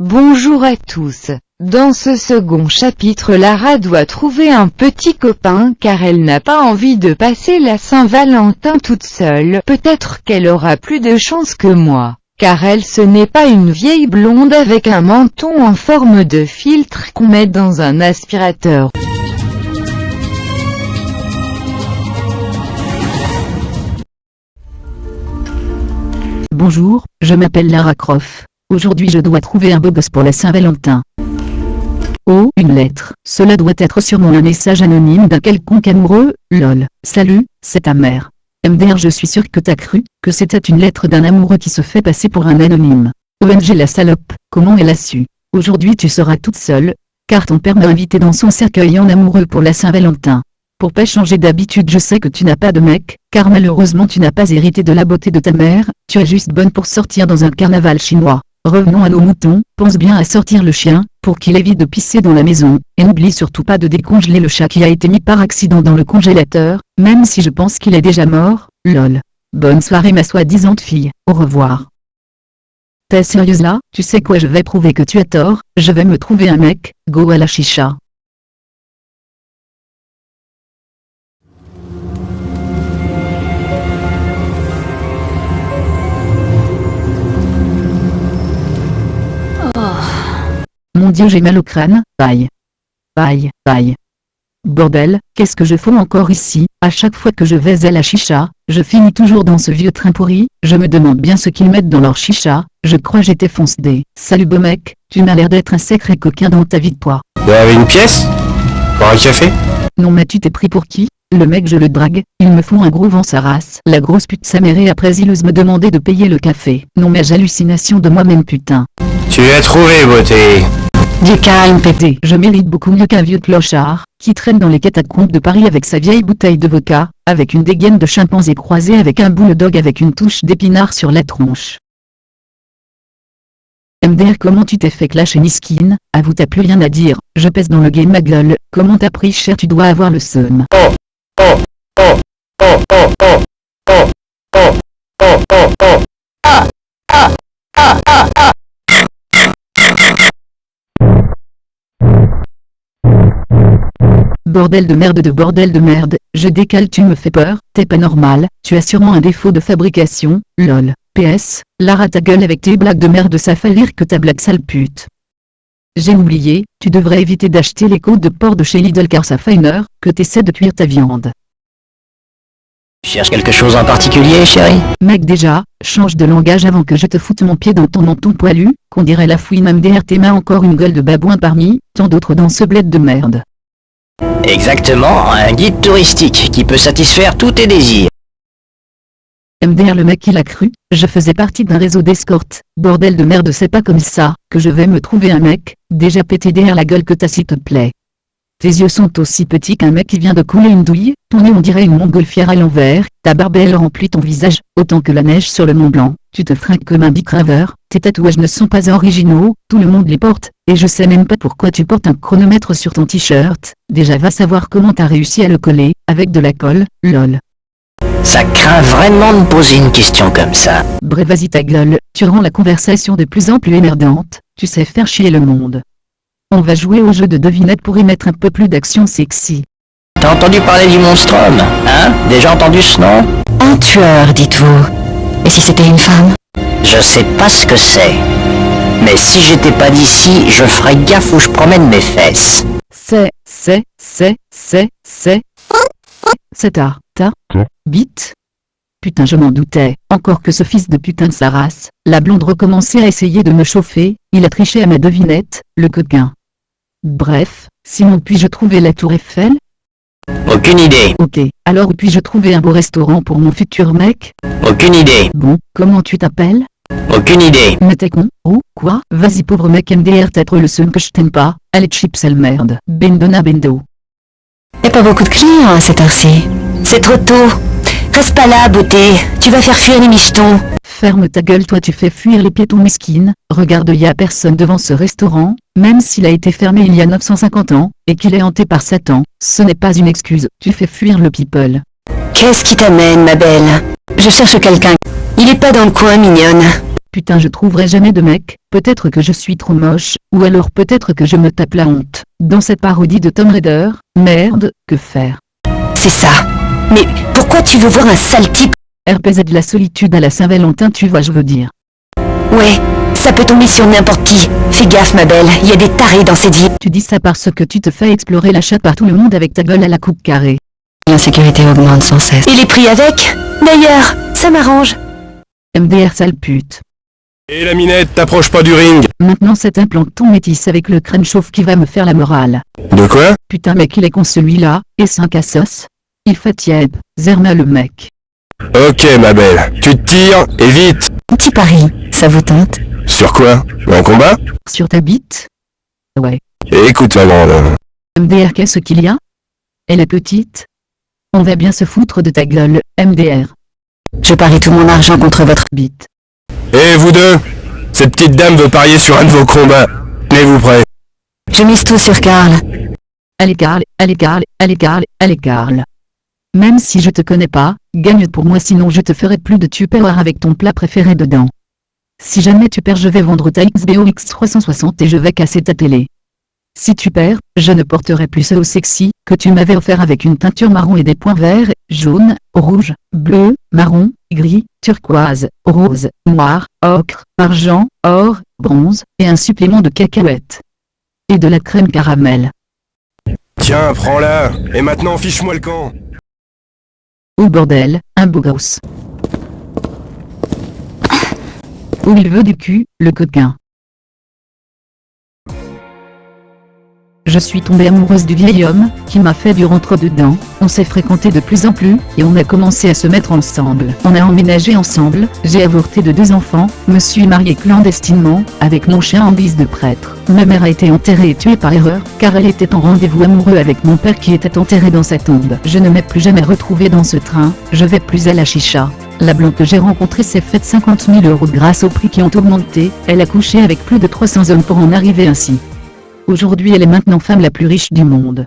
Bonjour à tous. Dans ce second chapitre, Lara doit trouver un petit copain car elle n'a pas envie de passer la Saint-Valentin toute seule. Peut-être qu'elle aura plus de chance que moi, car elle ce n'est pas une vieille blonde avec un menton en forme de filtre qu'on met dans un aspirateur. Bonjour, je m'appelle Lara Croft. Aujourd'hui je dois trouver un beau gosse pour la Saint-Valentin. Oh, une lettre. Cela doit être sûrement un message anonyme d'un quelconque amoureux. Lol. Salut, c'est ta mère. MDR, je suis sûr que t'as cru que c'était une lettre d'un amoureux qui se fait passer pour un anonyme. OMG la salope, comment elle a su? Aujourd'hui tu seras toute seule, car ton père m'a invité dans son cercueil en amoureux pour la Saint-Valentin. Pour pas changer d'habitude, je sais que tu n'as pas de mec, car malheureusement tu n'as pas hérité de la beauté de ta mère, tu es juste bonne pour sortir dans un carnaval chinois. Revenons à nos moutons, pense bien à sortir le chien, pour qu'il évite de pisser dans la maison, et n'oublie surtout pas de décongeler le chat qui a été mis par accident dans le congélateur, même si je pense qu'il est déjà mort, lol. Bonne soirée ma soi-disant fille, au revoir. T'es sérieuse là? Tu sais quoi, je vais prouver que tu as tort, je vais me trouver un mec, go à la chicha. Mon Dieu, j'ai mal au crâne, aïe. Aïe, aïe. Bordel, qu'est-ce que je fous encore ici? À chaque fois que je vais à la chicha, je finis toujours dans ce vieux train pourri, je me demande bien ce qu'ils mettent dans leur chicha, je crois j'étais foncé. Salut beau mec, tu m'as l'air d'être un sacré coquin dans ta vie de toi. Vous avez une pièce? Pour un café? Non mais tu t'es pris pour qui? Le mec je le drague, il me fout un gros vent sa race. La grosse pute sa mère et après il ose me demander de payer le café. Non mais j'hallucination de moi-même putain. Tu as trouvé, beauté. Du calme pété. Je mérite beaucoup mieux qu'un vieux clochard, qui traîne dans les catacombes de Paris avec sa vieille bouteille de vodka, avec une dégaine de chimpanzé croisée avec un bulldog avec une touche d'épinard sur la tronche. MDR, comment tu t'es fait clasher Niskin? Avoue, t'as plus rien à dire, je pèse dans le game ma gueule, comment t'as pris cher, tu dois avoir le seum. Bordel de merde, je décale, tu me fais peur, t'es pas normal, tu as sûrement un défaut de fabrication, lol. PS, Lara ta gueule avec tes blagues de merde, ça fait rire que ta blague sale pute. J'ai oublié, tu devrais éviter d'acheter les côtes de porc de chez Lidl car ça fait une heure que t'essaies de cuire ta viande. Tu cherches quelque chose en particulier, chérie? Mec déjà, change de langage avant que je te foute mon pied dans ton menton poilu, qu'on dirait la fouine MDR, tes mains encore une gueule de babouin parmi tant d'autres dans ce bled de merde. Exactement, un guide touristique qui peut satisfaire tous tes désirs. MDR, le mec il a cru, je faisais partie d'un réseau d'escorte, bordel de merde, c'est pas comme ça que je vais me trouver un mec, déjà pété derrière la gueule que t'as s'il te plaît. Tes yeux sont aussi petits qu'un mec qui vient de couler une douille, ton nez on dirait une montgolfière à l'envers, ta barbe elle remplit ton visage, autant que la neige sur le Mont Blanc, tu te fringues comme un bicraveur, tes tatouages ne sont pas originaux, tout le monde les porte, et je sais même pas pourquoi tu portes un chronomètre sur ton t-shirt, déjà va savoir comment t'as réussi à le coller, avec de la colle, lol. Ça craint vraiment de me poser une question comme ça. Bref vas-y ta gueule, tu rends la conversation de plus en plus émerdante, tu sais faire chier le monde. On va jouer au jeu de devinette pour y mettre un peu plus d'action sexy. T'as entendu parler du monstrum, hein? Déjà entendu ce nom? Un tueur, dites-vous. Et si c'était une femme? Je sais pas ce que c'est. Mais si j'étais pas d'ici, je ferais gaffe où je promène mes fesses. C'est ta bite? Putain, je m'en doutais, encore que ce fils de putain de sa race, la blonde recommençait à essayer de me chauffer, il a triché à ma devinette, le coquin. Bref, sinon puis-je trouver la tour Eiffel? Aucune idée. Ok, alors où puis-je trouver un beau restaurant pour mon futur mec? Aucune idée. Bon, comment tu t'appelles? Aucune idée. Mais t'es con? Oh, quoi? Vas-y pauvre mec MDR, t'as trop le seum que je t'aime pas, allez chips elle merde, bendona bendo. Y'a pas beaucoup de clients à cette heure-ci. C'est trop tôt. Reste pas là, beauté, tu vas faire fuir les michetons. Ferme ta gueule, toi tu fais fuir les piétons mesquines, regarde y a personne devant ce restaurant, même s'il a été fermé il y a 950 ans, et qu'il est hanté par Satan, ce n'est pas une excuse, tu fais fuir le people. Qu'est-ce qui t'amène, ma belle? Je cherche quelqu'un. Il est pas dans le coin, mignonne. Putain, je trouverai jamais de mec, peut-être que je suis trop moche, ou alors peut-être que je me tape la honte. Dans cette parodie de Tomb Raider, merde, que faire? C'est ça. Mais pourquoi tu veux voir un sale type? RPZ de la solitude à la Saint-Valentin, tu vois, je veux dire. Ouais, ça peut tomber sur n'importe qui. Fais gaffe ma belle, il y a des tarés dans cette ville. Tu dis ça parce que tu te fais explorer la chatte par tout le monde avec ta gueule à la coupe carrée. L'insécurité augmente sans cesse. Et les prix avec? D'ailleurs, ça m'arrange. MDR sale pute. Et la minette, t'approches pas du ring. Maintenant cet implanton métis avec le crâne chauve qui va me faire la morale. De quoi? Putain mec, il est con celui-là, et 5 à sauce. Il fait tiède, Zerma le mec. Ok ma belle, tu te tires, et vite. Petit pari, ça vous tente? Sur quoi? Un combat? Sur ta bite? Ouais. Écoute ma grande. MDR, qu'est-ce qu'il y a? Elle est petite? On va bien se foutre de ta gueule, MDR. Je parie tout mon argent contre votre Bite. Et vous deux? Cette petite dame veut parier sur un de vos combats. Tenez-vous prêts. Je mise tout sur Karl. Allez Karl, allez Karl, allez Karl, allez Karl. Même si je te connais pas, gagne pour moi sinon je te ferai plus de Tupperware avec ton plat préféré dedans. Si jamais tu perds je vais vendre ta XBO X360 et je vais casser ta télé. Si tu perds, je ne porterai plus ce haut sexy que tu m'avais offert avec une teinture marron et des points verts, jaune, rouge, bleu, marron, gris, turquoise, rose, noir, ocre, argent, or, bronze, et un supplément de cacahuètes. Et de la crème caramel. Tiens, prends-la. Et maintenant fiche-moi le camp. Oh bordel, un beau gosse. Où il veut du cul, le coquin. Je suis tombée amoureuse du vieil homme, qui m'a fait du rentre-dedans, on s'est fréquenté de plus en plus, et on a commencé à se mettre ensemble. On a emménagé ensemble, j'ai avorté de 2 enfants, me suis mariée clandestinement, avec mon chien en bise de prêtre. Ma mère a été enterrée et tuée par erreur, car elle était en rendez-vous amoureux avec mon père qui était enterré dans sa tombe. Je ne m'ai plus jamais retrouvée dans ce train, je vais plus à la chicha. La blonde que j'ai rencontrée s'est faite 50 000 € grâce aux prix qui ont augmenté, elle a couché avec plus de 300 hommes pour en arriver ainsi. Aujourd'hui elle est maintenant femme la plus riche du monde.